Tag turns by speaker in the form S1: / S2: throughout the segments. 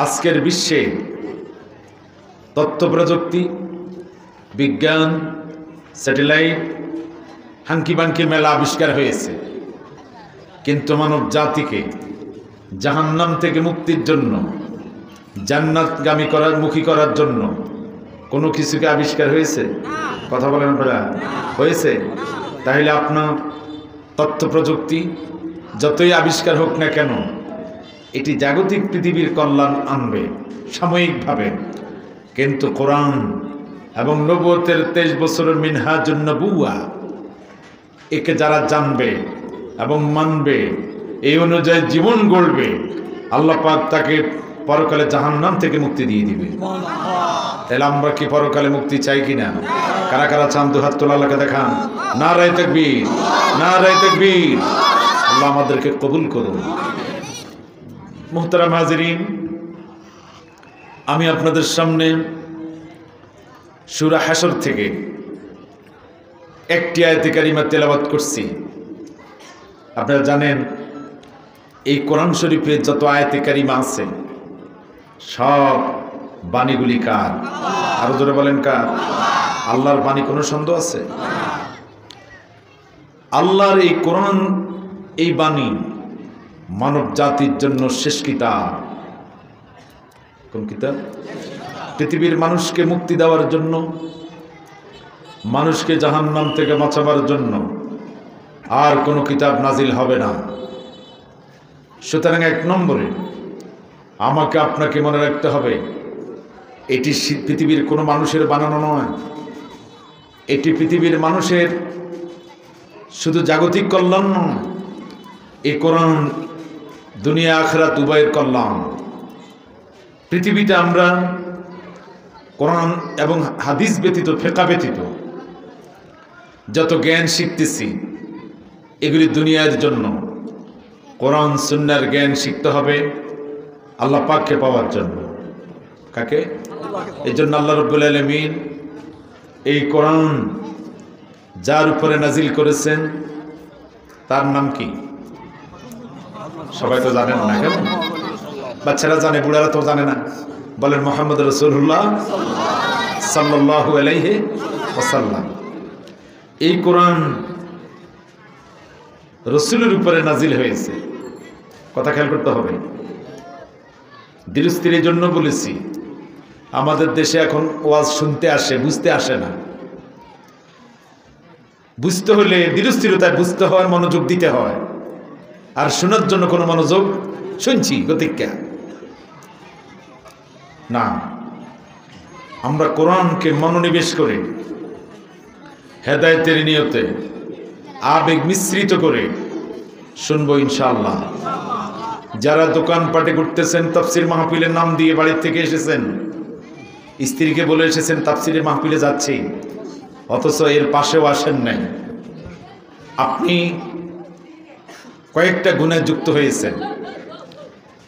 S1: আজকের বিশ্বে তথ্য প্রযুক্তি, বিজ্ঞান, স্যাটেলাইট, হাঙ্কিবাঙ্কির মেলা আবিষ্কার হয়েছে, কিন্তু মানব জাতিকে জাহান্নাম থেকে মুক্তির জন্য, জান্নাতগামী মুখী করার জন্য কোনো কিছুকে আবিষ্কার হয়েছে? কথা বলেন আপনারা, হয়েছে? তাহলে আপনার তথ্য প্রযুক্তি যতই আবিষ্কার হোক না কেন, এটি জাগতিক পৃথিবীর কল্যাণ আনবে সাময়িকভাবে, কিন্তু কোরআন এবং নবুয়তের 23 বছরের মিনহাজুন নবুওয়া, একে যারা জানবে এবং মানবে, এই অনুযায়ী জীবন গড়বে, আল্লাহ পাক তাকে পরকালে জাহান্নাম থেকে মুক্তি দিয়ে দিবে। তাহলে আমরা কি পরকালে মুক্তি চাই কিনা? কারা কারা চান? দুহাত তোলা আল্লাহকে দেখান। নারায়ে তাকবীর, নারায়ে তাকবীর। আল্লাহ আমাদেরকে কবুল করুন। মুহতারাম হাজিরিন, আমি আপনাদের সামনে সূরা হাশর থেকে একটি আয়াতে কারিমা তেলাওয়াত করছি। আপনারা জানেন এই কোরআন শরীফে যত আয়াতে কারিমা আছে সব বাণীগুলি কার? আরো জোরে বলেন কার? আল্লাহর বাণী। কোনো সন্দেহ আছে? আল্লাহর এই কোরআন, এই বাণী মানব জাতির জন্য শেষ কিতাব। কোন কিতাব? পৃথিবীর মানুষকে মুক্তি দেওয়ার জন্য, মানুষকে জাহান্নাম থেকে বাঁচাবার জন্য আর কোনো কিতাব নাজিল হবে না। সুতরাং 1 নম্বরে আমাকে আপনাকে মনে রাখতে হবে, এটি পৃথিবীর কোনো মানুষের বানানো নয়। এটি পৃথিবীর মানুষের শুধু জাগতিক কল্যাণ নয়, এই কোরআন দুনিয়া আখিরাত উভয়ের কল্যাণ। পৃথিবীতে আমরা কোরআন এবং হাদিস ব্যতীত, ফিকহ ব্যতীত যত জ্ঞান শিখতেছি, এগুলি দুনিয়ার জন্য। কোরআন সুন্নাহর জ্ঞান শিখতে হবে আল্লাহ পাককে পাওয়ার জন্য। কাকে? এই জন্য আল্লাহ রাব্বুল আলামিন এই কোরআন যার উপরে নাজিল করেছেন তার নাম কি? সবাই তো জানেন না, কেন? বাচ্চারা জানে, বুড়ারা তো জানে না। বলেন মুহাম্মদ রাসূলুল্লাহ সাল্লাল্লাহু আলাইহি ওয়াসাল্লাম। এই কোরআন রাসূলের উপরে নাজিল হয়েছে। কথা খেয়াল করতে হবে। ধীরস্থিরের জন্য বলেছি, আমাদের দেশে এখন ওয়াজ শুনতে আসে, বুঝতে আসে না। বুঝতে হলে ধীরস্থিরতায় বুঝতে হয়, মনোযোগ দিতে হয়। আর শোনার জন্য কোনো মনোযোগ, শুনছি গতিকা না। আমরা কোরআনকে মনোনিবেশ করে, হেদায়েতের নিয়তে, আবেগ মিশ্রিত করে শুনবো ইনশাআল্লাহ। যারা দোকানপাটে ঘুরতেছেন, তাফসীর মাহফিলের নাম দিয়ে বাড়ির থেকে এসেছেন, স্ত্রীকে বলে এসেছেন তাফসীরের মাহফিলে যাচ্ছি, অথচ এর পাশেও আসেন নাই, আপনি কয়েকটা গুনাহে যুক্ত হয়েছেন।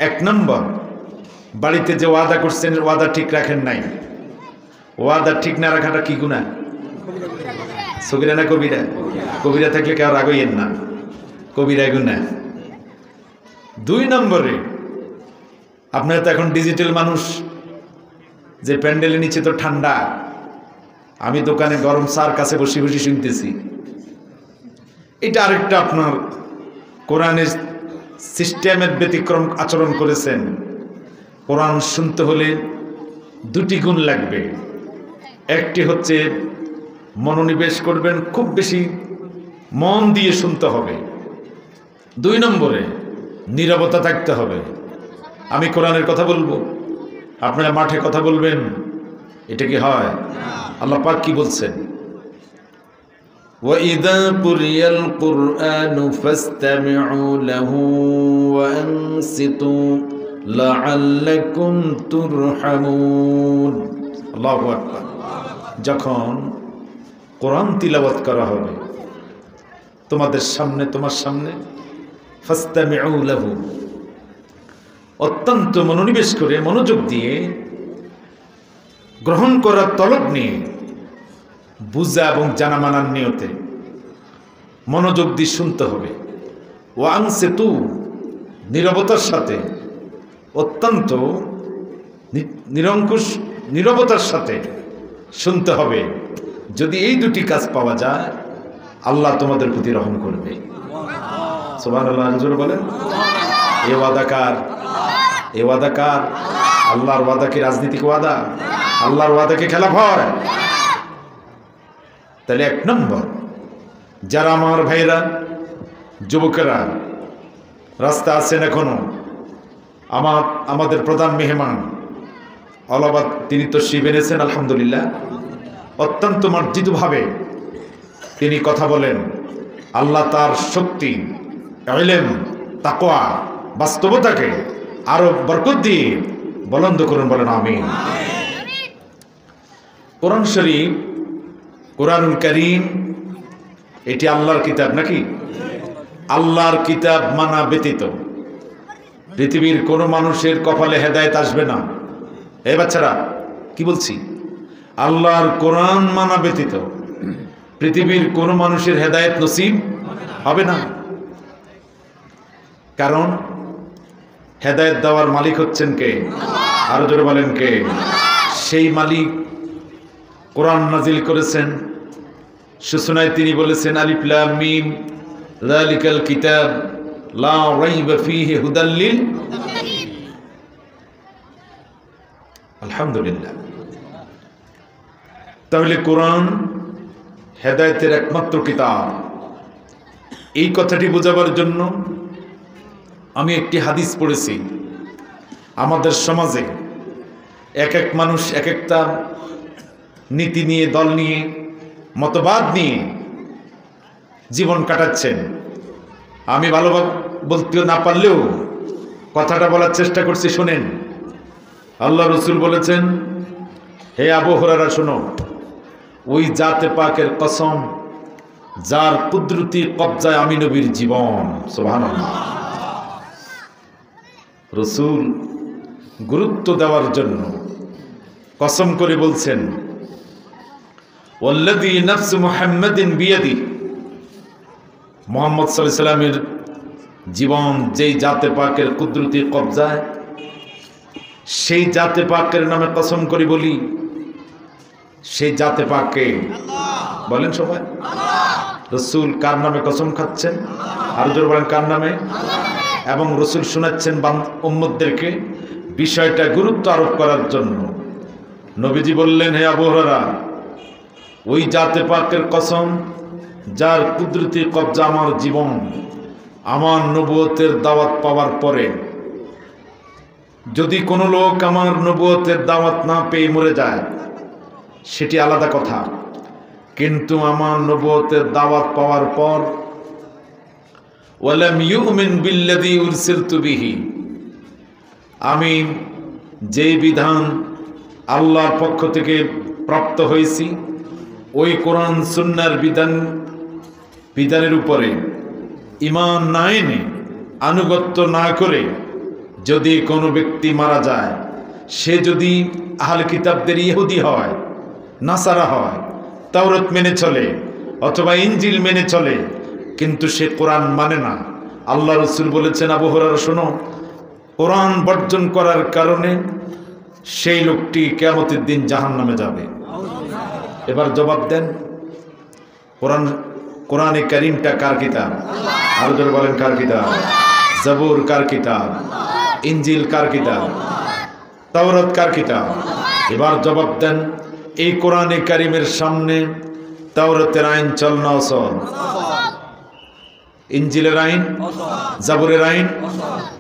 S1: 1 নম্বর, বাড়িতে যে ওয়াদা করছেন, ওয়াদা ঠিক রাখেন নাই। ওয়াদা ঠিক না রাখাটা কি গুনাহ? সগীরা না কবিরা? কবিরা থাকলে কেউ রাগইয়েন না, কবিরা গুনাহ। 2 নম্বরে, আপনারা তো এখন ডিজিটাল মানুষ, যে প্যান্ডেলের নিচে তো ঠান্ডা, আমি দোকানে গরম চার কাছে বসে বসে শুনতেছি। এটা আরেকটা আপনার কোরআনের সিস্টেমের ব্যতিক্রম আচরণ করেছেন। কোরআন শুনতে হলে 2টি গুণ লাগবে। একটি হচ্ছে মনোনিবেশ করবেন, খুব বেশি মন দিয়ে শুনতে হবে। 2 নম্বরে নীরবতা থাকতে হবে। আমি কোরআনের কথা বলবো, আপনারা মাঠে কথা বলবেন, এটা কি হয়? আল্লাহ পাক কি বলছেন? وَإِذَا قُرِئَ الْقُرْآنُ فَاسْتَمِعُوا لَهُ وَأَنصِتُوا لَعَلَّكُمْ تُرْحَمُونَ। আল্লাহু আকবার। যখন কোরআন তিলাওয়াত করা হবে তোমাদের সামনে, তোমার সামনে, ফাসতামিউ লাহু, অত্যন্ত মনোনিবেশ করে, মনোযোগ দিয়ে, গ্রহণ করার তলব নিয়ে, বুঝা এবং জানা মানার নিয়তে মনোযোগ দিয়ে শুনতে হবে। ওয়া আনসিতু, নীরবতার সাথে, অত্যন্ত নিরঙ্কুশ নীরবতার সাথে শুনতে হবে। যদি এই দুটি কাজ পাওয়া যায়, আল্লাহ তোমাদের প্রতি রহম করবে। সুবহানাল্লাহ জোরে বলেন। এ ওয়াদা কার? এ ওয়াদা কার? আল্লাহর ওয়াদা কি রাজনীতিক ওয়াদা? আল্লাহর ওয়াদা কি খেলাফ হয়? তাহলে এক নম্বর, যারা আমার ভাইরা যুবকেরা রাস্তা আছেন এখনো, আমাদের প্রধান মেহমান আলাবাদ তিনি তো শিব এনেছেন আলহামদুলিল্লাহ, অত্যন্ত মার্জিতভাবে তিনি কথা বলেন। আল্লাহ তার শক্তি, ইলম, তাকওয়া, বাস্তবতাকে আরো বরকত দিয়ে বলন্দ করুন, বলেন আমিন। কোরআন শরীফ, কোরআনুল কারীম, এটি আল্লাহর কিতাব নাকি? আল্লাহর কিতাব মানা ব্যতীত পৃথিবীর কোনো মানুষের কপালে হেদায়েত আসবে না। এই বাচ্চারা কি বলছি? আল্লাহর কোরআন মানা ব্যতীত পৃথিবীর কোনো মানুষের হেদায়েত নসিব হবে না। কারণ হেদায়েত দেওয়ার মালিক হচ্ছেন কে? আরো জোরে বলেন কে? সেই মালিক কোরআন নাজিল করেছেন। সূচনায় তিনি বলেছেন আলিফ লাম মিম যালিকাল কিতাব লা রাইবা ফীহি হুদাল লিল মুত্তাকিন। আলহামদুলিল্লাহ। তাহলে কোরআন হেদায়েতের একমাত্র কিতাব। এই কথাটি বোঝাবার জন্য আমি একটি হাদিস পড়েছি। আমাদের সমাজে এক এক মানুষ এক একটা নীতি নিয়ে, দল নিয়ে, মতবাদ নিয়ে জীবন কাটাচ্ছেন। আমি ভালোভাবে বলতে না পারলেও কথাটা বলার চেষ্টা করছি, শোনেন। আল্লাহ রসুল বলেছেন, হে আবু হুরায়রা শোনো, ওই জাতে পাকের কসম যার কুদরতি কবজায় আমি নবীর জীবন। সুবহানাল্লাহ। রসুল গুরুত্ব দেওয়ার জন্য কসম করে বলছেন, ওয়াল্লাযী নাফসু মুহাম্মাদিন বিয়াদি, মুহাম্মদ সাল্লাল্লাহু আলাইহি সাল্লামের জীবন যেই জাতে পাকের কুদরতি কবজায়, সেই জাতে পাকের নামে কসম করে বলি, সেই জাতে পাককে বলেন সবাই। রসুল কার নামে কসম খাচ্ছেন? আর জোরে বলেন কার নামে? এবং রসুল শোনাচ্ছেন উম্মতদেরকে বিষয়টা গুরুত্ব আরোপ করার জন্য। নবীজি বললেন, হে আবু হুরায়রা, ওই জাতে পাকের কসম যার কুদরতি কবজা আমার জীবন, আমার নবুয়তের দাওয়াত পাওয়ার পরে যদি কোনো লোক আমার নবুয়তের দাওয়াত না পেয়ে মরে যায় সেটি আলাদা কথা, কিন্তু আমার নবুয়তের দাওয়াত পাওয়ার পর ওয়ালাম ইউমিন বিল্লাযী উরসিলতু বিহি, আমি যে বিধান আল্লাহর পক্ষ থেকে প্রাপ্ত হয়েছি ওই কোরআন সুন্নাহর বিধানের উপরে ঈমান না এনে, আনুগত্য না করে যদি কোনো ব্যক্তি মারা যায়, সে যদি আহলে কিতাবদের ইহুদি হয়, নাসারা হয়, তাওরাত মেনে চলে অথবা ইনজিল মেনে চলে, কিন্তু সে কোরআন মানে না, আল্লাহ রসুল বলেছেন, আবু হুরায়রা শোনো, কোরআন বর্জন করার কারণে সেই লোকটি কিয়ামতের দিন জাহান্নামে যাবে। এবার জবাব দেন, কোরআনে কারীমটা কার কিতাব? আরো জোরে বলেন কার কিতাব? জবুর কার কিতাব? ইনজিল কার কিতাব? তাওরাত কার কিতাব? এবার জবাব দেন, এই কোরআনে কারীমের সামনে তাওরাতের আইন চল না অচল? ইনজিলের আইন, জাবুরের আইন।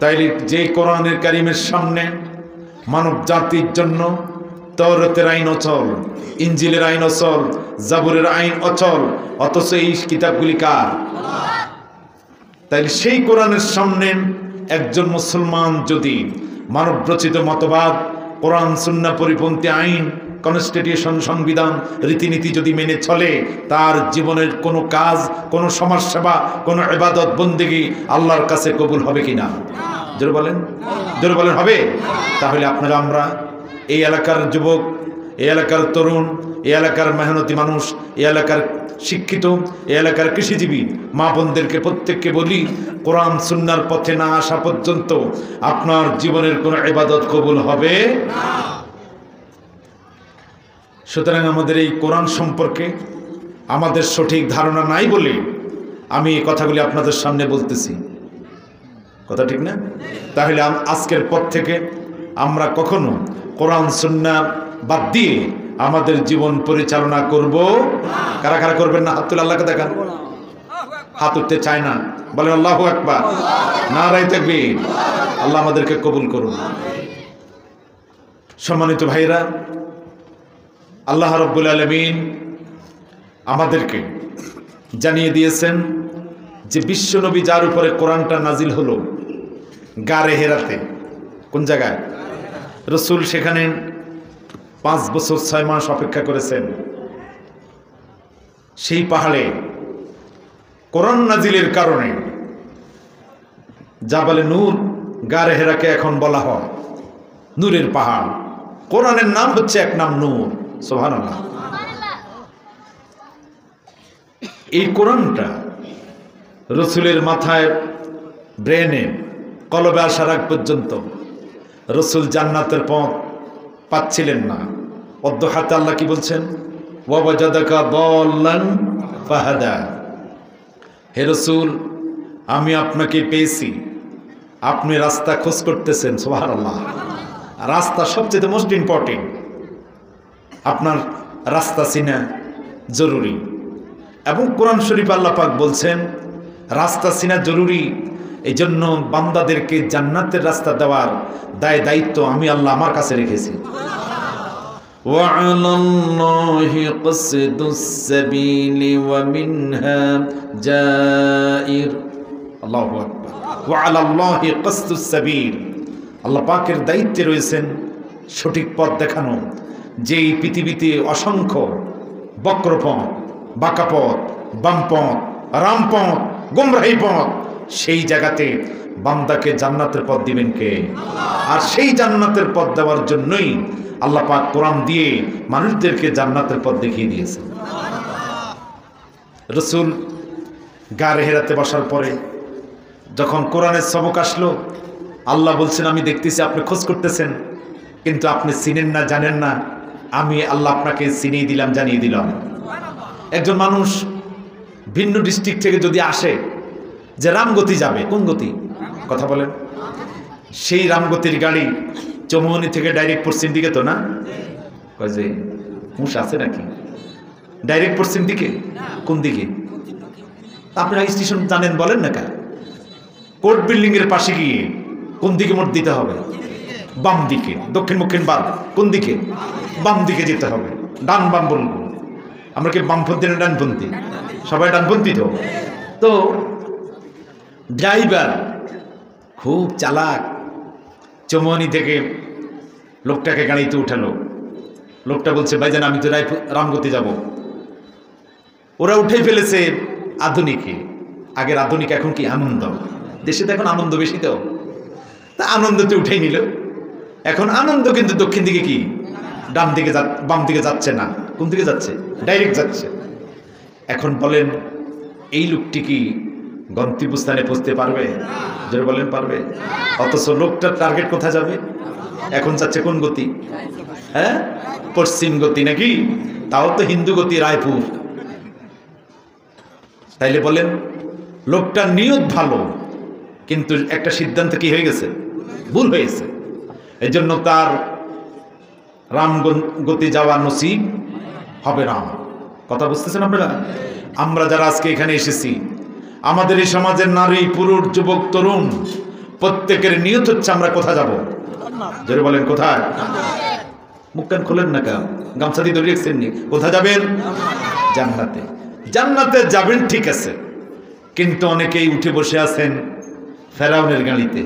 S1: তাইলে যে কোরআনের কারীমের সামনে মানব জাতির জন্য তাওরাতের আইন অচল, ইনজিলের আইন অচল, জাবুরের আইন অচল, অথচ এই কিতাবগুলি কার? তাইলে সেই কোরআনের সামনে একজন মুসলমান যদি মানব রচিত মতবাদ, কোরআন সুন্নাহ পরিপন্থী আইন, কনস্টিটিউশন, সংবিধান, রীতিনীতি যদি মেনে চলে, তার জীবনের কোনো কাজ, কোনো সমাজসেবা, কোনো ইবাদত বন্দেগী আল্লাহর কাছে কবুল হবে কিনা? জোরে বলেন, জোরে বলেন হবে। তাহলে আপনারা, আমরা এই এলাকার যুবক, এই এলাকার তরুণ, এই এলাকার মেহনতি মানুষ, এই এলাকার শিক্ষিত, এই এলাকার কৃষিজীবী মা বোনদেরকে প্রত্যেককে বলি, কোরআন সুন্নাহর পথে না আসা পর্যন্ত আপনার জীবনের কোনো ইবাদত কবুল হবে না। সুতরাং আমাদের এই কোরআন সম্পর্কে আমাদের সঠিক ধারণা নাই বলে আমি এই কথাগুলি আপনাদের সামনে বলতেছি। কথা ঠিক না? তাহলে আজকের পর থেকে আমরা কখনো কোরআন সুন্নাহ বাদ দিয়ে আমাদের জীবন পরিচালনা করব। কারা কারা করবেন না? হাত তুলে আল্লাহকে দেখান। হাত উঠতে চায় না, বলেন আল্লাহু আকবার, নারায়ে তাকবীর। আল্লাহ আমাদেরকে কবুল করুন। সম্মানিত ভাইরা, আল্লাহ রাব্বুল আলামিন আমাদেরকে জানিয়ে দিয়েছেন যে বিশ্বনবী যার উপরে কোরআনটা নাজিল হলো গারে হেরাতে, কোন জায়গায়? রসুল সেখানে 5 বছর 6 মাস অপেক্ষা করেছেন। সেই পাহাড়ে কোরআন নাজিলের কারণে জাবালে নূর, গারে হেরাকে এখন বলা হয় নূরের পাহাড়। কোরআনের নাম হচ্ছে এক নাম নূর। সুবহানাল্লাহ। এই কোরআনটা রসুলের মাথায়, ব্রেনে, কলবে আসার আগ পর্যন্ত রসুল জান্নাতের পথ পাচ্ছিলেন না। অদ্যহাতে আল্লাহ কি বলছেন? ওয়াজাদাকা দাল্লান ফাহাদা। হে রসুল, আমি আপনাকে পেয়েছি, আপনি রাস্তা খোঁজ করতেছেন। সুবহানাল্লাহ। রাস্তা সবচেয়ে মোস্ট ইম্পর্টেন্ট। আপনার রাস্তা চিনা জরুরি। এবং কোরআন শরীফ আল্লাহ পাক বলছেন রাস্তা চিনা জরুরি, এই জন্য বান্দাদেরকে জান্নাতের রাস্তা দেওয়ার দায় দায়িত্ব আমি আল্লাহ আমার কাছে রেখেছি। ওয়ালাল্লাহি কসদুস সাবিলি ওয়া মিনহা জাইর। আল্লাহু আকবার। ওয়ালাল্লাহি কসদুস সাবিল। আল্লাহ পাকের দায়িত্বে রয়েছেন সঠিক পথ দেখানো। যেই পৃথিবীতে অসংখ্য বক্রপথ, বাঁকা পথ, বামপথ, রামপথ, গুমরাহি পথ, সেই জায়গাতে বান্দাকে জান্নাতের পথ দিবেন কে? আর সেই জান্নাতের পথ দেওয়ার জন্যই আল্লাহ পাক কোরআন দিয়ে মানুষদেরকে জান্নাতের পথ দেখিয়ে দিয়েছে। রসুল গারে হেরাতে বসার পরে যখন কোরআনের সবক আসলো, আল্লাহ বলছেন আমি দেখতেছি আপনি খোঁজ করতেছেন, কিন্তু আপনি চিনেন না, জানেন না, আমি আল্লাহ আপনাকে চিনিয়ে দিলাম, জানিয়ে দিলাম। একজন মানুষ ভিন্ন ডিস্ট্রিক্ট থেকে যদি আসে যে রামগতি যাবে, কোন গতি? কথা বলেন। সেই রামগতির গাড়ি চৌমুহনী থেকে ডাইরেক্ট পশ্চিম দিকে তো না? কয় যে হুঁশ আছে নাকি? ডাইরেক্ট পশ্চিম দিকে? কোন দিকে? আপনারা স্টেশন জানেন, বলেন না কার? কোর্ট বিল্ডিং এর পাশে গিয়ে কোন দিকে মোড় দিতে হবে? বাম দিকে। দক্ষিণ মুখিন বাম, কোন দিকে? বাম দিকে যেতে হবে। ডান বাম বলবো, আমরা কি বামপন্থী না ডানপন্থী? সবাই ডানপন্থী তো। তো ড্রাইভার খুব চালাক, চৌমুহনী থেকে লোকটাকে গাড়িতে উঠালো। লোকটা বলছে ভাইজান আমি তো রামগতি যাব। ওরা উঠে ফেলেছে আধুনিকে। আগের আধুনিক, এখন কি আনন্দ। দেশে তো এখন আনন্দ বেশি, তো তা আনন্দতে উঠেই নিল। এখন আনন্দ কিন্তু দক্ষিণ দিকে কি ডান দিকে, বাম দিকে যাচ্ছে না। কোন দিকে যাচ্ছে? ডাইরেক্ট যাচ্ছে। এখন বলেন এই লোকটি কি গন্তব্যস্থানে পৌঁছতে পারবে? যারা বলেন পারবে। অথচ লোকটার টার্গেট কোথায় যাবে? এখন যাচ্ছে কোন গতি? হ্যাঁ, পশ্চিম গতি নাকি? তাও তো হিন্দু গতি, রায়পুর। তাইলে বলেন লোকটার নিয়ত ভালো, কিন্তু একটা সিদ্ধান্ত কি হয়ে গেছে? ভুল হয়েছে। এই জন্য তার রাম গতি যাওয়া নসিব হবে না। কথা বুঝতেছেন আপনারা? আমরা যারা আজকে এখানে এসেছি, আমাদের এই সমাজের নারী, পুরুষ, যুবক, তরুণ, প্রত্যেকের নিয়ত হচ্ছে আমরা কোথায় যাব? যারা বলেন কোথায়? মুখ কান খোলেন না কেন? গামছা দিয়ে ধরে রেখেছেন নি? কোথায় যাবেন? জান্নাতে। জান্নাতে যাবেন ঠিক আছে, কিন্তু অনেকেই উঠে বসে আছেন ফেরাউনের গাড়িতে।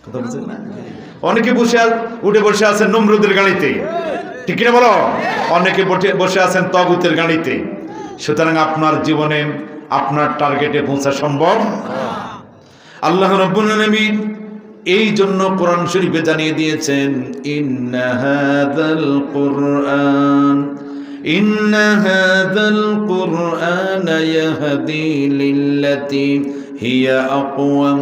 S1: কথা বুঝছেন না? অনেকে উঠে বসে আছেন নমরুদের গাড়িতে, ঠিক কিনা বলো? অনেকে বসে আছেন তাগুতের গাড়িতে। সুতরাং আপনার জীবনে আপনার টার্গেটে পৌঁছা সম্ভব। আল্লাহ রাব্বুল আলামিন এই জন্য কোরআন শরীফে জানিয়ে দিয়েছেন ইন্না হাযাল কুরআন ইয়াহদি লিল্লাতী হিয়া আকওয়াম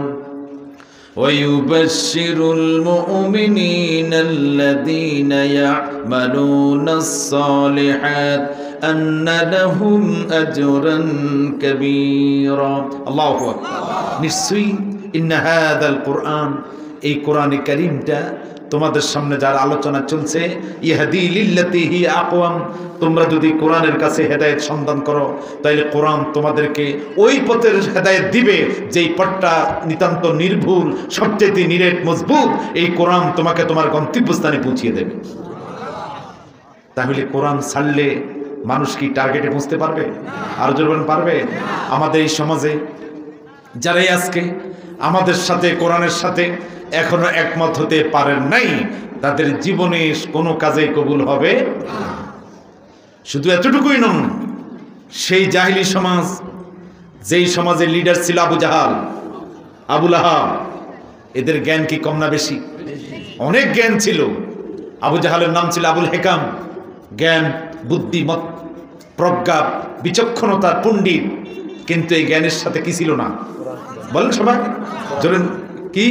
S1: ويبشر المؤمنين الذين يعملون الصالحات أن لهم أجرا كبيرا الله أكبر নিশ্চয়ই إن هذا القرآن এই কোরআনে কারীমটা তোমাদের সামনে যার আলোচনা চলছে ইহদি লিল্লাতী হিয়া আকওয়াম, তোমরা যদি কোরআনের কাছে হেদায়েত সন্ধান করো তাহলে কোরআন তোমাদেরকে ওই পথের হেদায়েত দিবে যেই পথটা নিতান্ত নির্ভুল, সবচেয়ে নিরেট মজবুত। এই কোরআন তোমাকে তোমার গন্তব্যস্থানে পৌঁছিয়ে দেবে। তাহলে কোরআন ছাড়লে মানুষ কি টার্গেটে পৌঁছতে পারবে? আর জোরবেন পারবে? আমাদের এই সমাজে যারাই আজকে আমাদের সাথে কোরআনের সাথে এখনো একমত হতে পারেন নাই, তাদের জীবনে কোনো কাজে কবুল হবে না। শুধু এতটুকুই নন, সেই জাহিলি সমাজ, যেই সমাজের লিডার ছিল আবু জাহাল, আবু লাহাব, এদের জ্ঞান কি কম না বেশি? অনেক জ্ঞান ছিল। আবু জাহালের নাম ছিল আবুল হেকাম, জ্ঞান, বুদ্ধিমত, প্রজ্ঞা, বিচক্ষণতার পণ্ডিত। কিন্তু এই জ্ঞানের সাথে কি ছিল না? বলেন সবাই জোরেন, কি?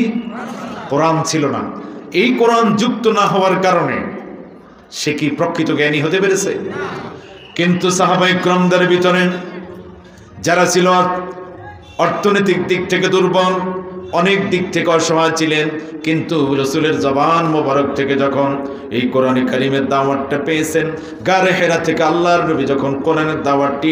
S1: কোরআন ছিল না। এই কোরআন যুক্ত না হওয়ার কারণে সে কি প্রকৃত জ্ঞানী হতে পেরেছে? কিন্তু সাহাবায়ে কিরামদের ভিতরে যারা ছিল অর্থনৈতিক দিক থেকে দুর্বল, অনেক দিক থেকে অসহায় ছিলেন, কিন্তু রাসূলের জবান মোবারক থেকে যখন এই কোরআনে কারীমের দাওয়াতটা পেয়েছেন, গারে হেরা থেকে আল্লাহর নবী যখন কোরআনের দাওয়াতটি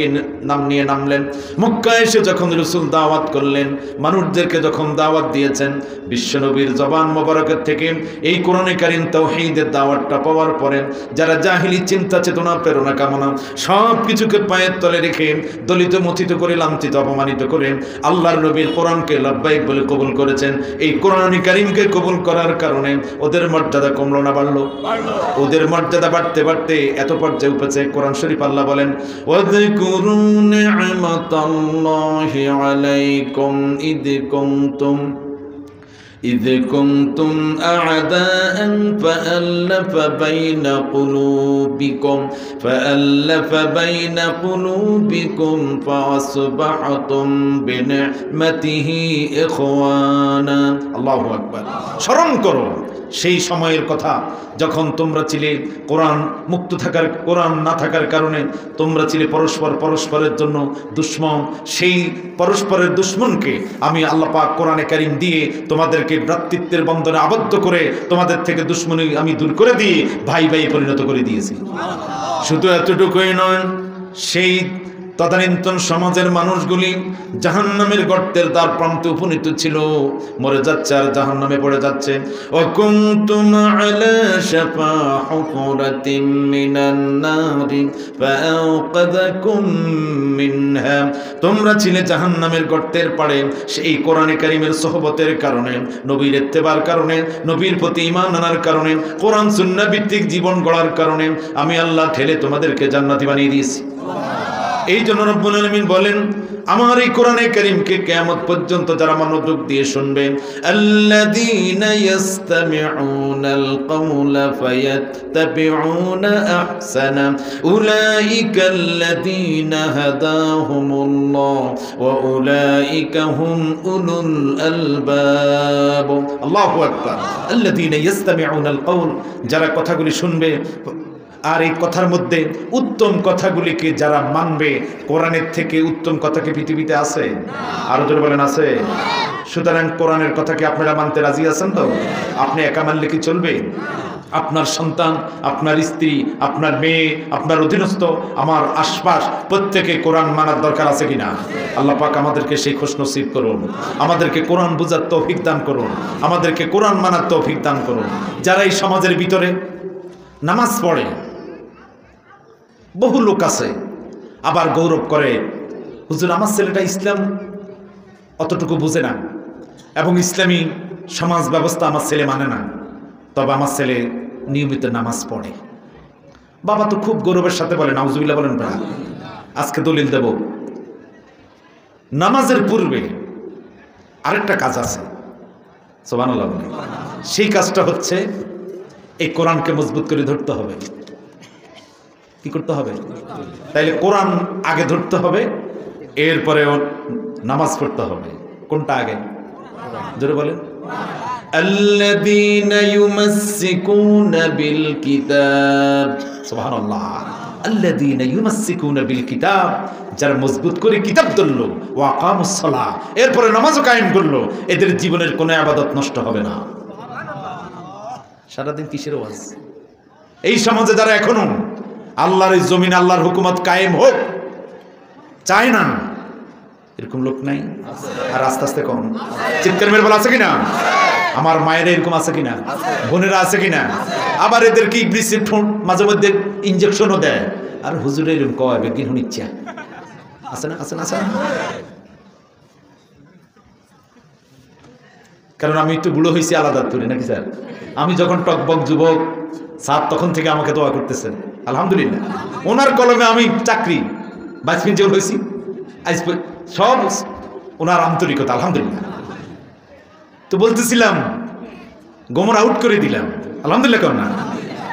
S1: নিয়ে নামলেন, মক্কায় এসে যখন রাসূল দাওয়াত করলেন, মানুষদেরকে যখন দাওয়াত দিয়েছেন, বিশ্বনবীর জবান মোবারকের থেকে এই কোরআনে কারীম তাওহীদের দাওয়াতটা পাওয়ার পরে যারা জাহিলি চিন্তা চেতনা প্রেরণা কামনা সব কিছুকে পায়ের তলে রেখে দলিত মথিত করে লাঞ্ছিত অপমানিত করে আল্লাহর নবীর কোরআনকে লাব্বাইক বলে কবুল করেছেন, এই কোরআনে কারীমকে কবুল করার কারণে ওদের মর্যাদা কমলো না বাড়লো? ওদের মর্যাদা বাড়তে বাড়তে এত পর্যায়ে উপচে কোরআন শরীফ আল্লাহ বলেন ওয়াযকুরু নি'মাতাল্লাহি আলাইকুম إذ كنتم أعداء فألف بين قلوبكم فأصبحتم بنعمته إخوانا الله أكبر স্মরণ করো সেই সময়ের কথা যখন তোমরা ছিলে কোরআন মুক্ত থাকার, কোরআন না থাকার কারণে তোমরা ছিলে পরস্পরের জন্য দুশ্মন। সেই পরস্পরের দুশ্মনকে আমি আল্লাহ পাক কোরআনে কারীম দিয়ে তোমাদেরকে ভ্রাতৃত্বের বন্ধনে আবদ্ধ করে তোমাদের থেকে দুশ্মনী আমি দূর করে দিয়ে ভাই ভাই পরিণত করে দিয়েছি। শুধু এতটুকুই নয়, সেই তদানীন্তন সমাজের মানুষগুলি জাহান্নামের গর্তের দ্বার প্রান্তে উপনীত ছিল, মরে যাচ্ছে আর জাহান্নামে পড়ে যাচ্ছে। ওয়াকুনতুম আলা শাফা হুফরাতিন মিনান নারি ফাআওকাযাকুম মিনহা, তোমরা ছিলে জাহান্নামের গর্তের পাড়ে। সেই কোরআনে কারীমের সোহবতের কারণে, নবীর ইত্তেবার কারণে, নবীর প্রতি ঈমান আনার কারণে, কোরআন সুন্নাহ ভিত্তিক জীবন গড়ার কারণে আমি আল্লাহ ঠেলে তোমাদেরকে জান্নাতি বানিয়ে দিয়েছি। এই জন্য রব্বুল আলামিন বলেন আমার এই কোরআনে কারীমকে কিয়ামত পর্যন্ত যারা মনোযোগ দিয়ে শুনবে, আল্লাযীনা ইসতামিউনাল কাওলা ফায়াত্তাবিউনা আহসানা উলাইকাল্লাযীনা হাদাহুমুল্লাহ ওয়া উলাইকা হুম উলুল আলবাব। আল্লাহু আকবার। আল্লাযীনা ইসতামিউনাল কাওল, যারা কথাগুলি শুনবে আর এই কথার মধ্যে উত্তম কথাগুলিকে যারা মানবে, কোরআনের থেকে উত্তম কথা কি পৃথিবীতে আছে? আরো জোরে বলেন আছে? সুতরাং কোরআনের কথাকে আপনারা মানতে রাজি আছেন তো? আপনি একা মানলে কি চলবে? আপনার সন্তান, আপনার স্ত্রী, আপনার মেয়ে, আপনার অধীনস্থ, আমার আশপাশ প্রত্যেকে কোরআন মানার দরকার আছে কিনা? আল্লাহ পাক আমাদেরকে সেই খুশ নসিব করুন, আমাদেরকে কোরআন বুঝার তৌফিক দান করুন, আমাদেরকে কোরআন মানার তৌফিক দান করুন। যারা এই সমাজের ভিতরে নামাজ পড়ে, বহু লোক আছে আবার গৌরব করে, হুজুর আমার ছেলেটা ইসলাম অতটুকু বুঝে না এবং ইসলামী সমাজ ব্যবস্থা আমার ছেলে মানে না, তবে আমার ছেলে নিয়মিত নামাজ পড়ে। বাবা তো খুব গৌরবের সাথে বলে নাউজুবিল্লাহ বলেন না। আজকে দলিল দেব, নামাজের পূর্বে আরেকটা কাজ আছে। সুবহানাল্লাহ। সেই কাজটা হচ্ছে এই কোরআনকে মজবুত করে ধরতে হবে। কি করতে হবে? তাইলে কোরআন আগে ধরতে হবে, এরপরে নামাজ পড়তে হবে। কোনটা আগে? জোরে বলেন। আল্লাযীনা ইউমাসসিকুনা বিল কিতাব। সুবহানাল্লাহ। আল্লাযীনা ইউমাসসিকুনা বিল কিতাব, যারা মজবুত করে কিতাব ধরলো, ওয়া আকামুস সালাহ, এরপরে নামাজও কায়েম করলো, এদের জীবনের কোনো ইবাদত নষ্ট হবে না। সারাদিন কিসের ওয়াজ? এই সমাজে যারা এখনো আল্লাহর এই জমিন, আল্লাহর হুকুমত কায়েম হোক চায় না, এরকম লোক নাই? আর আস্তে আস্তে কম। চিৎকার মেরে বলা আছে কিনা? আমার মায়েরা এরকম আছে কিনা? বোনেরা আছে কিনা? আবার এদেরকে ইবলিসের মাঝে মধ্যে ইনজেকশনও দেয়। আর হুজুরের এরকম কয় বেগিন হন ইচ্ছা আছে না? আছে না? আছে না? কারণ আমি একটু বুড়ো হয়েছি আলাদা করি নাকি স্যার? আমি যখন টকবক যুবক স্যার তখন থেকে আমাকে দোয়া করতেছেন, আলহামদুলিল্লাহ। ওনার কলমে আমি চাকরি 22 মিনিট হয়েছি, সব ওনার আন্তরিকতা, আলহামদুলিল্লাহ। তো বলতেছিলাম গোমর আউট করে দিলাম, আলহামদুলিল্লাহ। কেন না?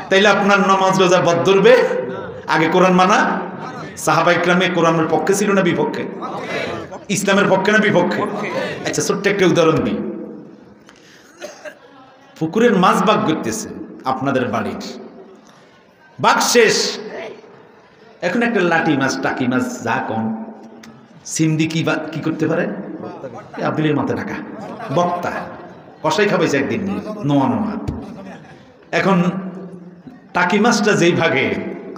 S1: তাইলে আপনার নামাজ রোজা বদ ধরবে, আগে কোরআন মানা। সাহাবা ইকরামে কোরআনের পক্ষে ছিল না বিপক্ষে? ইসলামের পক্ষে না বিপক্ষে? আচ্ছা, ছোট্ট একটা উদাহরণ দিই। পুকুরের মাছ বাগ করতেছে আপনাদের বাড়ির, বাগ শেষ, এখন একটা লাঠি মাছ, টাকি মাছ, যা কম সিন্দি কি করতে পারে? আব্দুলের মাথা ঢাকা বক্তা কষাই খাবাইছে একদিন, নোয়া নোয়া। এখন টাকি মাছটা যেই ভাগে,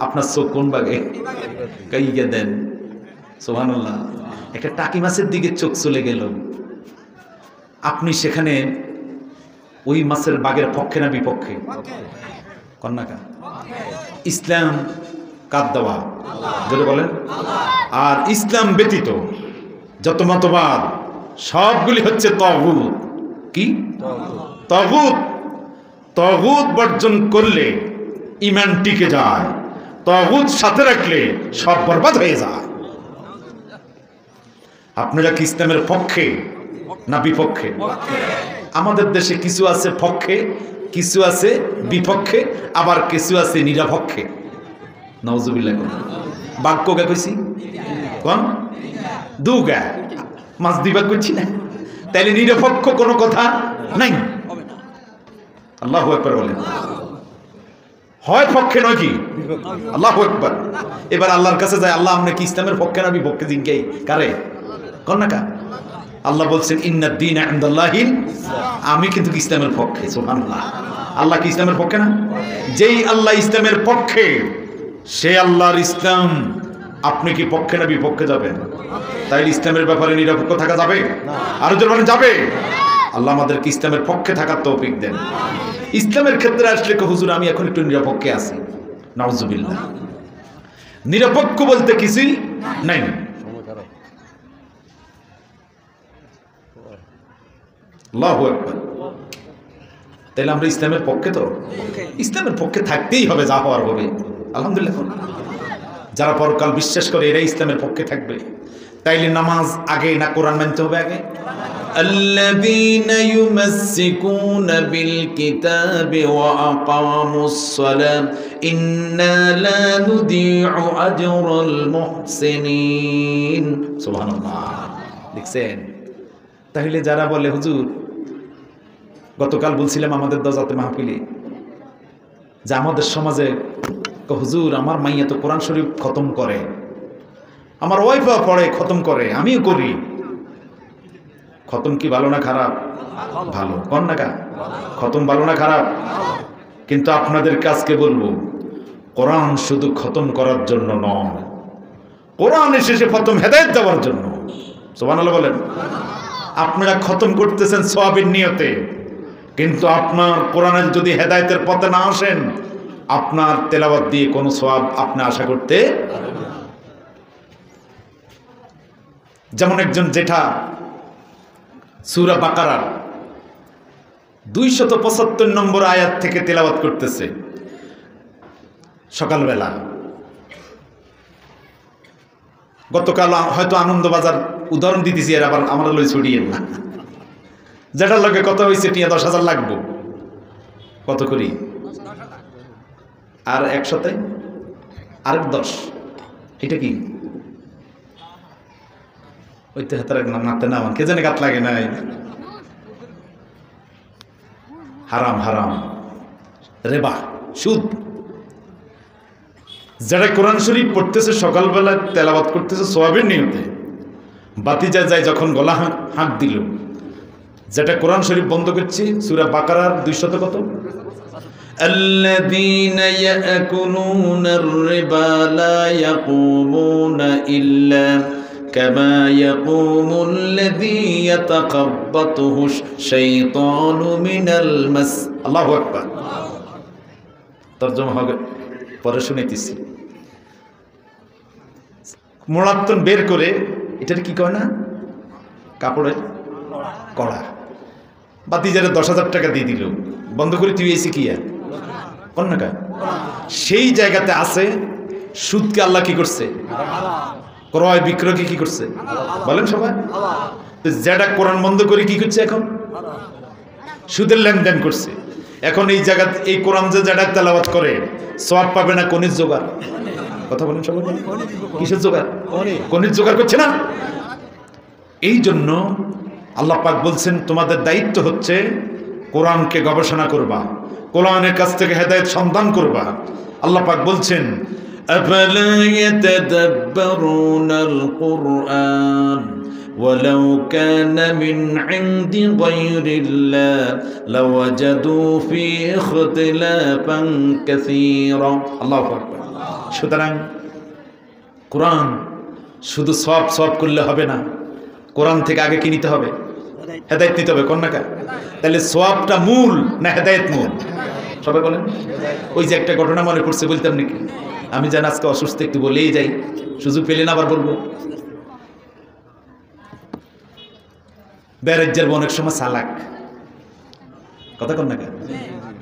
S1: আপনার চোখ কোন ভাগে? কাইয়া দেন। সুবহানাল্লাহ। একটা টাকি মাছের দিকে চোখ চলে গেল, আপনি সেখানে ওই মাছের বাগের পক্ষে না বিপক্ষে? কন্যাকা। ইসলাম কাদ দেওয়া, যদি বলেন। আর ইসলাম ব্যতীত যত মতবাদ সবগুলি হচ্ছে তাগুত। কি? তাগুত। তাগুত বর্জন করলে ঈমান টিকে যায়, তাগুত সাথে রাখলে সব বরবাদ হয়ে যায়। আপনারা কি ইসলামের পক্ষে না বিপক্ষে? আমাদের দেশে কিছু আছে পক্ষে, কিছু আছে বিপক্ষে, আবার কিছু আছে নিরপেক্ষে। নাউজুবিল্লাহ। বাক্য গা কইছি কোন দুগা মাছ দিবা করছি না, তাইলে নিরপেক্ষ কোনো কথা নাই। আল্লাহু আকবার বলেন। হয় পক্ষে নয় কি? আল্লাহু আকবার। এবার আল্লাহর কাছে যায়, আল্লাহ আপনি কি ইসলামের পক্ষে না বিপক্ষে? জিজ্ঞাই কারে? কন্যাকা। আল্লাহ বলছেন ইন্নাদ দীনা ইনদাল্লাহিল, আমি কিন্তু ইসলামের পক্ষে। সুবহানাল্লাহ। আল্লাহ কি ইসলামের পক্ষে না? যেই আল্লাহ ইসলামের পক্ষে, সে আল্লাহর ইসলাম আপনি কি পক্ষে না বিপক্ষে যাবেন? তাই ইসলামের ব্যাপারে নিরপেক্ষ থাকা যাবে? আরো জোরে বলেন যাবে? আল্লাহ আমাদেরকে ইসলামের পক্ষে থাকার তৌফিক দেন। ইসলামের ক্ষেত্রে আসলে হুজুর আমি এখন একটু নিরপেক্ষে আছি, নাউজুবিল্লাহ। নিরপেক্ষ বলতে কিছুই নাই। আল্লাহু আকবার। তাইলে আমরা ইসলামের পক্ষে, তো ইসলামের পক্ষে থাকতেই হবে, যা হওয়ার হবে। আলহামদুলিল্লাহ। যারা পরকাল বিশ্বাস করে এরা ইসলামের পক্ষে থাকবে। তাইলে নামাজ আগে না কোরআন মানতে হবে আগে? আল্লাযীনা ইউমাসসিকুনা বিল কিতাবি ওয়া আকামুস সালাম ইন্না লা নুদিউ আজরাল মুহসিনিন। সুবহানাল্লাহ। দেখছেন? তাহলে যারা বলে হুজুর, গতকাল বলছিলাম আমাদের দজাতে মাহফিলে যে আমাদের সমাজে হুজুর আমার মাইয়া তো কোরআন শরীফ খতম করে, আমার ওয়াইফা পড়ে, খতম করে, আমিও করি। খতম কি ভালো না খারাপ? ভালো। কোন না কা খতম ভালো না খারাপ? কিন্তু আপনাদের কাজকে বলবো, কোরআন শুধু খতম করার জন্য নয়, কোরআন শেষে প্রথম হেদায়েত দেওয়ার জন্য। সুবহানাল্লাহ বলেন। আপনারা খতম করতেছেন সওয়াবের নিয়তে, কিন্তু আপনার কোরআনের যদি হেদায়েতের পথে না আসেন, আপনার তেলাওয়াত দিয়ে কোনো সওয়াব আপনি আশা করতে। যেমন একজন জেঠা সূরা বাকারার 275 নম্বর আয়াত থেকে তেলাওয়াত করতেছে সকালবেলা। গতকাল হয়তো আনন্দবাজার উদাহরণ দিতেছি, আর আবার আমরা লই ছড়িয়ে না। যেটার লগে কত হয়েছে টিয়া 10,000 লাগবো, কত করি? আর 100তে আরেক 10, এটা কি? ওইতে হাতার নাতে না কে জানে গাত লাগে নাই। হারাম হারাম, রেবা, সুদ। যারা কোরআন শরীফ পড়তেছে সকালবেলা তেলাওয়াত করতেছে সওয়াবের নিয়তে, বাতিজা যায় যখন গলা হাঁক দিল, যেটা কোরআন শরীফ বন্ধ করছি সূরা বাকারার 200 কত, الذين يأكلون الربا لا يقومون إلا كما يقوم الذي يتخبطه الشيطان من المس। الله أكبر। তরজমা হবে পরে শুনাইতেছি। মোড়াত্তন বের করে এটার কি কয় না, কাপড়ের কড়া, বাতিজারে 10,000 টাকা দিয়ে দিল, বন্ধ করে তুই এসি কি কন্যাকা, সেই জায়গাতে আছে সুদকে আল্লাহ কি করছে, ক্রয় বিক্রয়কে কি করছে বলেন সবাই। যেটা কোরআন বন্ধ করে কি করছে, এখন সুদের লেনদেন করছে। এখন এই জায়গা এই কোরআন যে যেটা তেলাওয়াত করে সওয়াব পাবে না, কনির জোগাড়, কথা বলেন সবাই, কিসের জোগাড়, কনির জোগাড় করছে না। এই জন্য আল্লাহ পাক বলছেন তোমাদের দায়িত্ব হচ্ছে কোরআনকে গবেষণা করবা, কোরআনের কাছ থেকে হেদায়েত সন্ধান করবা। আল্লাহ পাক বলছেন আফালা ইয়াতাদাব্বারুনাল কুরআন ওয়ালাউ কানা মিন ইনদি গায়রিল্লাহ লাওয়াজাদু ফি ইখতিলাফান কাসীরা। আল্লাহু আকবার। সুতরাং কোরআন শুধু সওয়াব করলে হবে না, কোরআন থেকে আগে কি নিতে হবে, হেদায়েত নিতে হবে। কন্যাকা, তাহলে সওয়াবটা মূল না হেদায়েত মূল? সবাই বলেন। ওই যে একটা ঘটনা মনে পড়ছে, বলতাম নাকি? আমি জানি আজকে অসুস্থ, একটু বলেই যাই, সুযোগ পেলে না আবার বলবো। বেড়াজ্জার অনেক সময় চালাক, কথা কন্যাকা,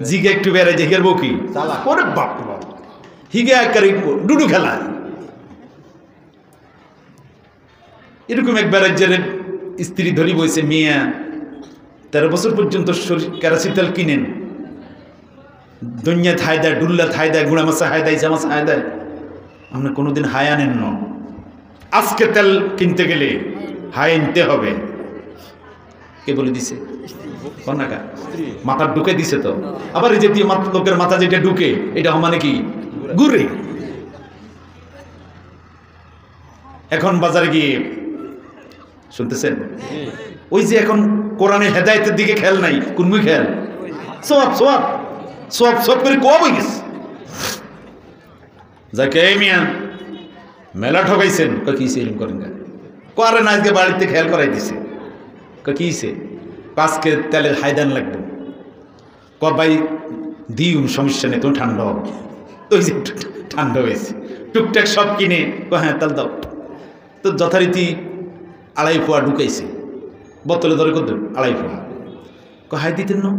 S1: জিগে একটু বেড়াই হিগের বউ কি ওরে বাপ বাপ, হিগে একারি ডুডু খেলা। এরকম এক বেড়াজ্জার স্ত্রী ধরি বইছে, মিয়া 13 বছর পর্যন্ত কেরাসিন তেল কিনেন, দুনিয়া থাই দেয়, ডুল্লা থাই দেয়, গুঁড়া মাছা হাই দেয়, জামাছা হাই দেয়, আপনি কোনোদিন হাই আনেন না। আজকে তেল কিনতে গেলে হাই আনতে হবে। কে বলে দিছে? কন্যাকা, মাথা ঢুকে দিছে তো। আবার এই যে লোকের মাথা যেটা ঢুকে, এটা মানে কি ঘুরে। এখন বাজারে গিয়ে শুনতেছেন, ওই যে এখন কোরআনের হেদায়েতের দিকে খেয়াল নাই, কোন মুই খেয়াল সব সব সব সব করে কব হয়ে গেছে। যাকে মিয়া মেলা ঠকাইছেন, কিসে এরকম করেন করে না, আজকে বাড়িতে খেয়াল করাই দিছে, কিসে আজকে তেলের হাইদান লাগবে, ভাই দিও সমস্যা নেই, তুমি ঠান্ডা হবে। ওই যে ঠান্ডা হয়েছে, টুকটাক সব কিনে হ্যাঁ তেল দাও, তো যথারীতি 2.5 পোয়া ঢুকাইছে, বোতলে ধরে কত 2.5 পোয়া, হাই দিতেন না,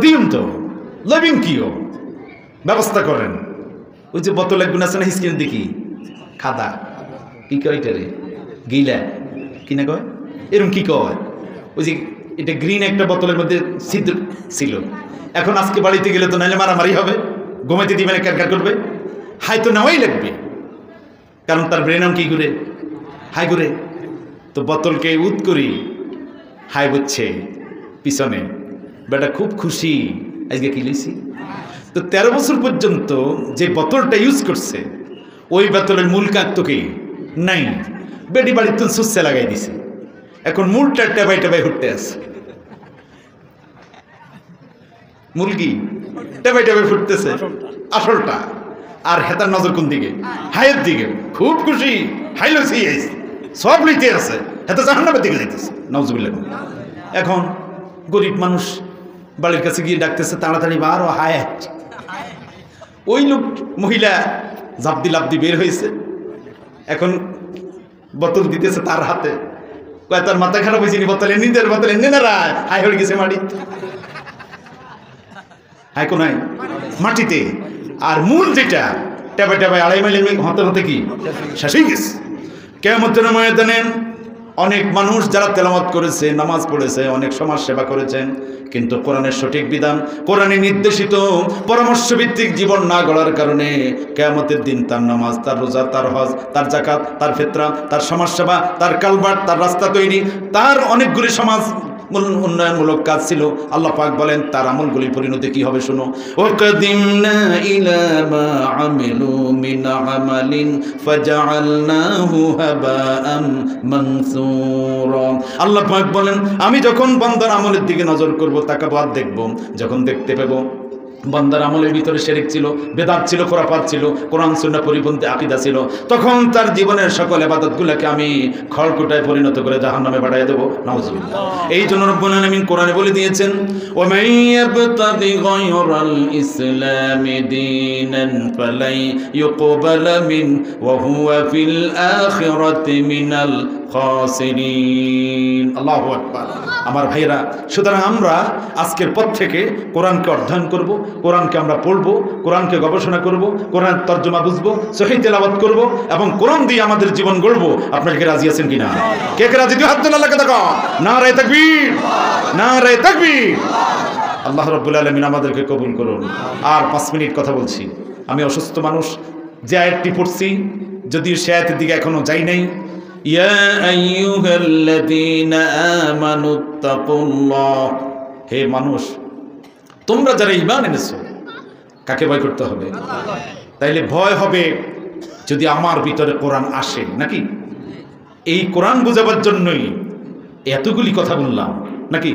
S1: দিন তো লবিং কিও ব্যবস্থা করেন। ওই যে বোতল একগুণ আছে না স্ক্রিন দেখি, খাদা কি কয় এটারে, গিলা কিনা কয়, এরকম কি কয়, ওই যে এটা গ্রিন একটা বোতলের মধ্যে ছিদ্র ছিল। এখন আজকে বাড়িতে গেলে তো নাইলে মারামারি হবে, ঘুমাইতে দিবে না, ক্যারকার করবে, হাই তো নেওয়াই লাগবে, কারণ তার ব্রেনাম কি ঘুরে, হাই ঘুরে। তো বোতলকে উদ করি, হাই বুঝছে পিছনে, বেটা খুব খুশি, আজকে কি লইছি। তো 13 বছর পর্যন্ত যে বোতলটা ইউজ করছে, ওই বোতলের মূল কাকতকে নাই, বেটি বাড়ির তো সুসে লাগাই দিছে। এখন মূলটা টেবাই টেবাই উঠতে আছে, মুরগি টেবাই টেবাই ফুটতেছে আসলটা, আর হেতার নজর কোন দিকে, হাইয়ের দিকে, খুব খুশি, হাইলছি সব লইতে আছে, হেতা জাহান্নামের দিকে যাইতেছে, নাউজুবিল্লাহ। এখন গরিব মানুষ বাড়ির কাছে গিয়ে ডাকতেছে, তাড়াতাড়ি বারো হায়। ওই লোক মহিলা জাপদি লাপদি বের হয়েছে, এখন বোতল দিতেছে তার হাতে, কয় তার মাথা খারাপ হয়েছে, বোতলে নিজের বোতলে এনে না হাই হয়ে গেছে মাটি, হাই কোনায় মাটিতে। আর মূল যেটা টেবাই টেবাই 2.5 মাইল হতে হতে কি শেষ হয়ে গেছে। কিয়ামতের ময়দানে অনেক মানুষ যারা তেলাওয়াত করেছে, নামাজ পড়েছে, অনেক সমাজ সেবা করেছেন, কিন্তু কোরআনের সঠিক বিধান, কোরআনে নির্দেশিত পরামর্শ ভিত্তিক জীবন না গড়ার কারণে কিয়ামতের দিন তার নামাজ, তার রোজা, তার হজ, তার যাকাত, তার ফিতরা, তার সমাজ সেবা, তার কালভার্ট, তার রাস্তা তৈরি, তার অনেকগুলি সমাজ উন্নয়নমূলক কাজ ছিল, আল্লাহ পাক বলেন তার আমলগুলির পরিণতি কি হবে শোনো। ওয়াকাদিমনা ইলা মা আমিলু মিন আমালিন ফাজআলনাহু হাবাআম মানসুরা। আল্লাহ পাক বলেন আমি যখন বান্দার আমলের দিকে নজর করব, তাকাবো আর দেখব, যখন দেখতে পাবো বান্দার আমলের ভিতরে শিরক ছিল, বেদাত ছিল, খোরাফাত ছিল, কোরআন সুন্নাহ পরিপন্থী আকীদা ছিল, তখন তার জীবনের সকল ইবাদতগুলোকে আমি খড়কুটায় পরিণত করে জাহান্নামে পাঠিয়ে দেব। নাউজুবিল্লাহ। এই জন্য রব্বুল আলামিন কোরআনে বলে দিয়েছেন ওয়া মান ইয়াবতাগি গায়রাল ইসলামি দীনান ফালাই ইউকবালা মিন ওয়া হুয়া ফিল আখিরাতি মিনাল খাসিরিন। আল্লাহু আকবার। আমার ভাইরা, সুতরাং আমরা আজকের পর থেকে কোরআনকে অধ্যয়ন করব, কোরআনকে আমরা পড়ব, কোরআনকে গবেষণা করব, কোরআন তর্জমা বুঝবো, সহিহ তেলাওয়াত করব এবং কোরআন দিয়ে আমাদের জীবন গড়ব। আপনারা কি রাজি আছেন কিনা? কে কে রাজি? দুই হাত তুলে আল্লাহকে দেখাও। নারে তাকবীর, নারে তাকবীর। আল্লাহ রাব্বুল আলামিন আমাদেরকে কবুল করুন। আর 5 মিনিট কথা বলছি। আমি অসুস্থ মানুষ, যে আয়াতটি পড়ছি যদিও সে আয়াতের দিকে এখনো যাই নাই, ইয়া আইয়ুহাল্লাযীনা আমানুত্তাকুল্লাহ, হে মানুষ তোমরা যারা ঈমান এনেছো, কাকে ভয় করতে হবে? তাইলে ভয় হবে যদি আমার ভিতরে কোরআন আসে, নাকি? এই কোরআন বোঝাবার জন্যই এতগুলি কথা বললাম, নাকি?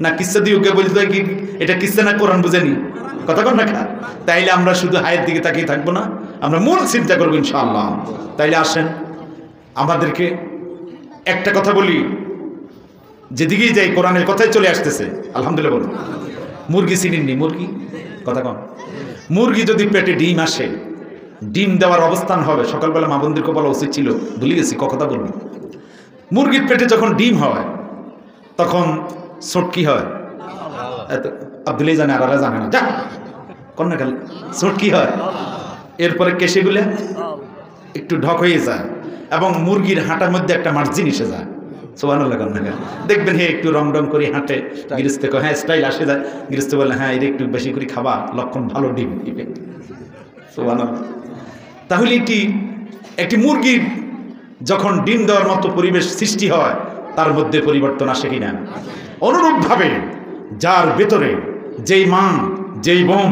S1: না কিসসা দিয়ে ওকে বলতে কি এটা কিসসা না কোরআন বুঝেনি? কথা কন না? তাইলে আমরা শুধু হায়ের দিকে তাকিয়ে থাকবো না, আমরা মূল চিন্তা করবো ইনশাআল্লাহ। তাইলে আসেন আমাদেরকে একটা কথা বলি, যেদিকেই যাই কোরআনের কথাই চলে আসতেছে। আলহামদুলিল্লাহ বলুন। মুরগি চিনেননি? মুরগি কথা কন। মুরগি যদি পেটে ডিম আসে, ডিম দেওয়ার অবস্থান হবে, সকালবেলা মা বোনদেরকে বলা উচিত ছিল, ভুলে গেছি কথা বলুন। মুরগির পেটে যখন ডিম হয় তখন ছোট কি হয়? আব্দুল্লাহ জানে, আর জানে না, যা কন্যা গেল। ছোট কি হয়? এরপরে কেশেগুলো একটু ঢক হয়ে যায় এবং মুরগির হাঁটার মধ্যে একটা মার্জিন এসে যায়। সুবহানাল্লাহ। দেখবেন হে একটু রং রং করে হাঁটে, গৃহস্থ হ্যাঁ স্টাইল আসে যায়, গৃহস্থ বলে হ্যাঁ এটা একটু বেশি করে খাবা, লক্ষণ ভালো ডিম দিবে। সুবহানাল্লাহ। তাহলে একটি মুরগির যখন ডিম দেওয়ার মতো পরিবেশ সৃষ্টি হয়, তার মধ্যে পরিবর্তন আসে কিনা? অনুরূপভাবে যার ভেতরে যেই মা, যেই বোন,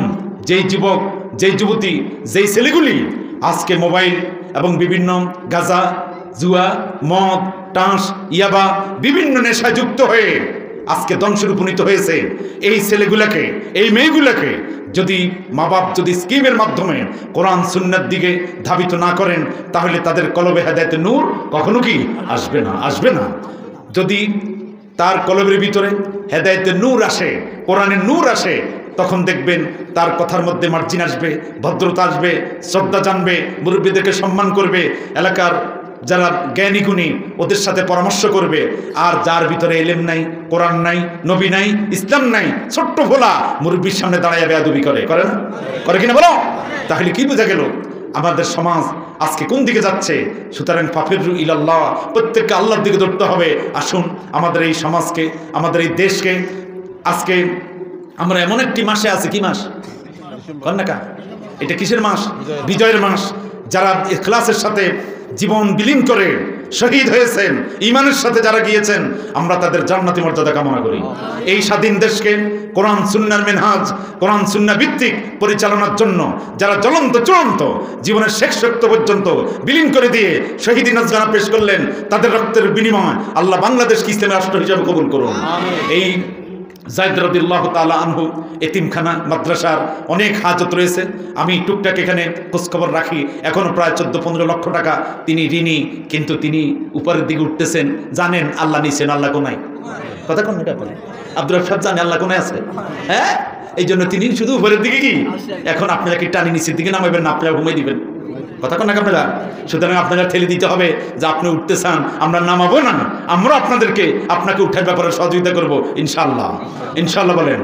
S1: যেই যুবক, যেই যুবতী, যেই ছেলেগুলি আজকে মোবাইল এবং বিভিন্ন গাঁজা, জুয়া, মদ, টাঁস, ইয়াবা বিভিন্ন নেশায় যুক্ত হয়ে আজকে ধ্বংসের উপনীত হয়েছে, এই ছেলেগুলোকে, এই মেয়েগুলোকে যদি মা বাপ যদি স্কিমের মাধ্যমে কোরআন সুন্নাহর দিকে ধাবিত না করেন, তাহলে তাদের কলবে হেদায়েতের নূর কখনো কি আসবে না, আসবে না। যদি তার কলবের ভিতরে হেদায়েতের নূর আসে, কোরআনের নূর আসে, তখন দেখবেন তার কথার মধ্যে মার্জিন আসবে, ভদ্রতা আসবে, শ্রদ্ধা জানবে, মুরব্বীদেরকে সম্মান করবে, এলাকার যারা জ্ঞানী গুণী ওদের সাথে পরামর্শ করবে। আর যার ভিতরে ইলম নাই, কোরআন নাই, নবী নাই, ইসলাম নাই, ছোট্ট ভোলা মুরব্বীর সামনে দাঁড়াইয়া বেয়াদবি করে না? করে কিনা বলো? তাহলে কি বোঝা গেল আমাদের সমাজ আজকে কোন দিকে যাচ্ছে? সুতরাং ফাফিরু ইলাল্লাহ, প্রত্যেককে আল্লাহর দিকে ধরতে হবে। আসুন আমাদের এই সমাজকে, আমাদের এই দেশকে, আজকে আমরা এমন একটি মাসে আছি, কি মাস? কন্যাকা, এটা কিসের মাস? বিজয়ের মাস। যারা ইখলাসের সাথে জীবন বিলীন করে শহীদ হয়েছেন, ঈমানের সাথে যারা গিয়েছেন, আমরা তাদের জান্নাতি মর্যাদা কামনা করি। এই স্বাধীন দেশকে কোরআন সুন্নাহর মেনহাজ, কোরআন সুন্নাহ ভিত্তিক পরিচালনার জন্য যারা জ্বলন্ত চূড়ান্ত জীবনের শেষ রক্ত পর্যন্ত বিলীন করে দিয়ে শহীদি নজরানা পেশ করলেন, তাদের রক্তের বিনিময় আল্লাহ বাংলাদেশকে ইসলামী রাষ্ট্র হিসেবে কবুল করুন। এই যায়েদ রাদিয়াল্লাহু তাআলা আনহু এতিমখানা মাদ্রাসার অনেক হাজত রয়েছে। আমি টুকটাক এখানে খোঁজখবর রাখি, এখনও প্রায় 14-15 লক্ষ টাকা তিনি ঋণী, কিন্তু তিনি উপরের দিকে উঠতেছেন। জানেন আল্লাহ নিছেন, আল্লাহ কোনায়। কথা কোন এটা বলে আব্দুর রাজ্জাক জানে আল্লাহ কোনায় আছে, হ্যাঁ? এই জন্য তিনি শুধু উপরের দিকে কি এখন আপনারা কি টানি নিচের দিকে নামাবেন না, আপনারা ঘুমাই দিবেন। কথা কোন আপনারা? সুতরাং আপনারা ঠেলে দিতে হবে যে আপনি উঠতে চান, আমরা নামাবো না, আমরা আপনাকে উঠার ব্যাপারে সহযোগিতা করবো ইনশাআল্লাহ। ইনশাআল্লাহ বলেন।